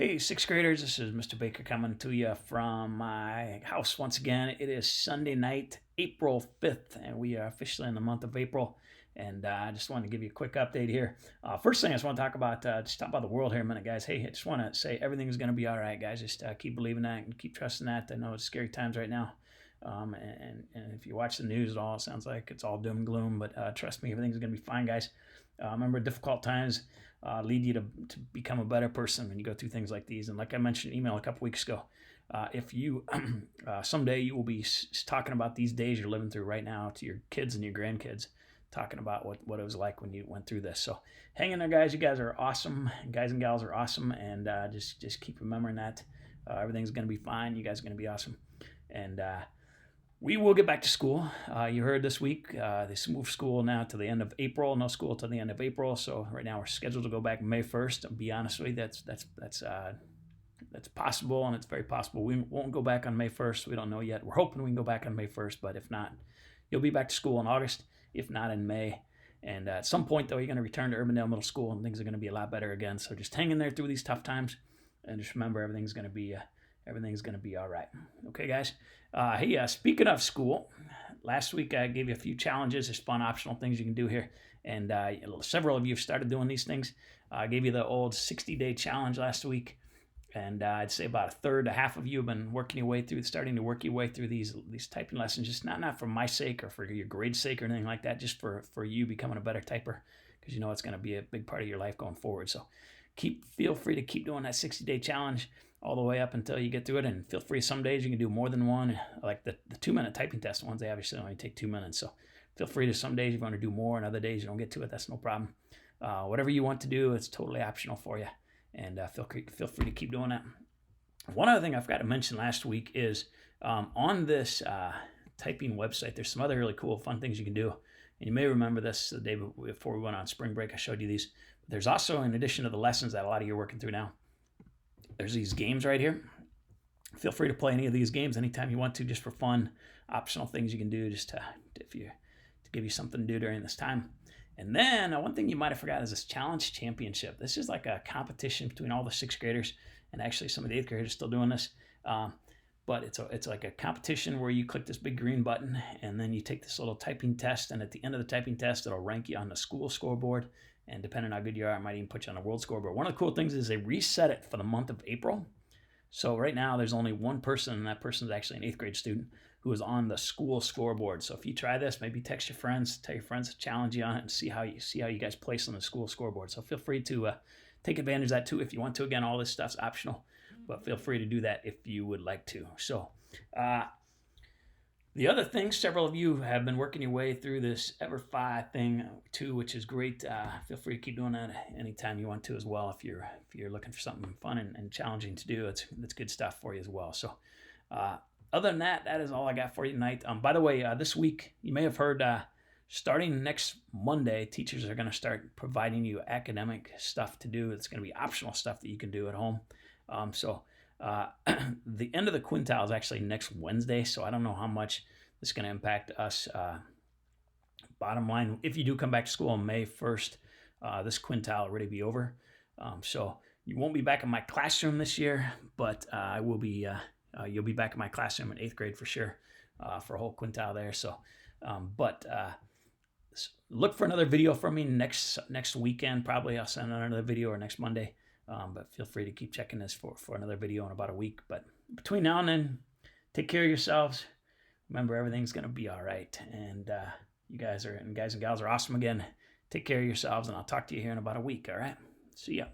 Hey, sixth graders, this is Mr. Baker coming to you from my house once again. It is Sunday night, April 5th, and we are officially in the month of April. And I just wanted to give you a quick update here. First thing I just want to talk about, just talk about the world here a minute, guys. Hey, I just want to say everything's going to be all right, guys. Just keep believing that and keep trusting that. I know it's scary times right now. And if you watch the news at all, it sounds like it's all doom and gloom, but trust me, everything's going to be fine, guys. Remember, difficult times lead you to become a better person when you go through things like these. And like I mentioned in email a couple weeks ago, if you someday you will be talking about these days you're living through right now to your kids and your grandkids, talking about what it was like when you went through this. So hang in there, guys. You guys are awesome. Guys and gals are awesome. And just keep remembering that. Everything's going to be fine. You guys are going to be awesome. And we will get back to school. You heard this week, they moved school now to the end of April. No school till the end of April. So right now we're scheduled to go back May 1st. I'll be honest with you, that's possible, and it's very possible. We won't go back on May 1st. We don't know yet. We're hoping we can go back on May 1st, but if not, you'll be back to school in August, if not in May. And at some point, though, you're going to return to Urbandale Middle School, and things are going to be a lot better again. So just hang in there through these tough times, and just remember everything's going to be all right. Okay, guys? Hey, speaking of school, last week I gave you a few challenges. There's fun optional things you can do here. And several of you have started doing these things. I gave you the old 60-day challenge last week. And I'd say about a third to half of you have been starting to work your way through these typing lessons, just not for my sake or for your grade's sake or anything like that, just for you becoming a better typer, because you know it's going to be a big part of your life going forward. So feel free to keep doing that 60-day challenge all the way up until you get through it. And feel free, some days you can do more than one, like the 2-minute typing test ones. They obviously only take 2 minutes. So feel free to, some days you want to do more and other days you don't get to it. That's no problem. Whatever you want to do, it's totally optional for you. And feel free to keep doing that. One other thing I forgot to mention last week is on this typing website, there's some other really cool, fun things you can do. And you may remember this the day before we went on spring break. I showed you these. But there's also, in addition to the lessons that a lot of you are working through now, there's these games right here. Feel free to play any of these games anytime you want to, just for fun. Optional things you can do just to give you something to do during this time. And then one thing you might have forgot is this challenge championship. This is like a competition between all the sixth graders, and actually some of the eighth graders still doing this. But it's like a competition where you click this big green button, and then you take this little typing test. And at the end of the typing test, it'll rank you on the school scoreboard. And depending on how good you are, it might even put you on the world scoreboard. One of the cool things is they reset it for the month of April. So right now there's only one person, and that person is actually an eighth grade student, who is on the school scoreboard. So if you try this, maybe text your friends, tell your friends to challenge you on it, and see how you guys place on the school scoreboard. So feel free to take advantage of that too if you want to. Again, all this stuff's optional, but feel free to do that if you would like to. So the other thing, several of you have been working your way through this EverFi thing too, which is great. Feel free to keep doing that anytime you want to as well. If you're looking for something fun and challenging to do, it's good stuff for you as well. So other than that, that is all I got for you tonight. By the way, this week, you may have heard, starting next Monday, teachers are going to start providing you academic stuff to do. It's going to be optional stuff that you can do at home. The end of the quintile is actually next Wednesday, so I don't know how much this is going to impact us. Bottom line, if you do come back to school on May 1st, this quintile will already be over. So you won't be back in my classroom this year, but I will be. You'll be back in my classroom in 8th grade for sure, for a whole quintile there. So, look for another video from me next weekend. Probably I'll send out another video, or next Monday. But feel free to keep checking this for another video in about a week. But between now and then, take care of yourselves. Remember, everything's going to be all right. And you guys and gals are awesome again. Take care of yourselves, and I'll talk to you here in about a week. All right? See ya.